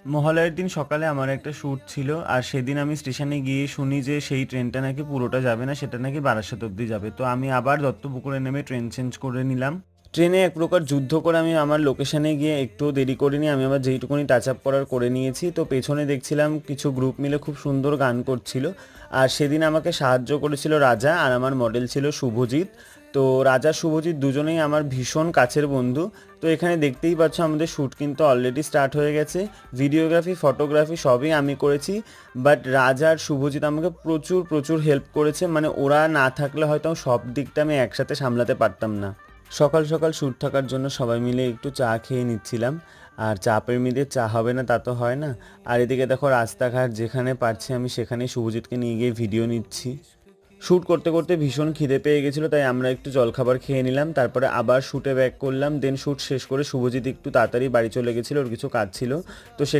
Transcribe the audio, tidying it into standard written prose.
মহালয়ার দিন সকালে আমার একটা শ্যুট ছিল, আর সেদিন আমি স্টেশনে গিয়ে শুনি যে সেই ট্রেনটা নাকি পুরোটা যাবে না, সেটা নাকি বারাসাত অবধি যাবে। তো আমি আবার দত্তপুকুরে নেমে ট্রেন চেঞ্জ করে নিলাম। ট্রেনে এক প্রকার যুদ্ধ করে আমি আমার লোকেশনে গিয়ে একটুও দেরি করিনি, আমি আমার যেইটুকুনি টাচ আপ করার করে নিয়েছি। তো পেছনে দেখছিলাম কিছু গ্রুপ মিলে খুব সুন্দর গান করছিল, আর সেদিন আমাকে সাহায্য করেছিল রাজা, আর আমার মডেল ছিল শুভজিৎ। তো রাজা শুভজিৎ দুজনেই আমার ভীষণ কাছের বন্ধু। তো এখানে দেখতেই পাচ্ছ আমাদের শ্যুট কিন্তু অলরেডি স্টার্ট হয়ে গেছে। ভিডিওগ্রাফি ফটোগ্রাফি সবই আমি করেছি, বাট রাজা আর শুভজিৎ আমাকে প্রচুর প্রচুর হেল্প করেছে। মানে ওরা না থাকলে হয়তো সব দিকটা আমি একসাথে সামলাতে পারতাম না। সকাল সকাল শ্যুট থাকার জন্য সবাই মিলে একটু চা খেয়ে নিচ্ছিলাম, আর চা প্রেমীদের চা হবে না তা তো হয় না। আর এদিকে দেখো রাস্তাঘাট যেখানে পারছি আমি সেখানে শুভজিৎকে নিয়ে গিয়ে ভিডিও নিচ্ছি। শ্যুট করতে করতে ভীষণ খিদে পেয়ে গেছিলো, তাই আমরা একটু জলখাবার খেয়ে নিলাম, তারপরে আবার শ্যুটে ব্যাক করলাম। দেন শ্যুট শেষ করে শুভজিৎ একটু তাড়াতাড়ি বাড়ি চলে গেছিলো, ওর কিছু কাজ ছিল। তো সেখানে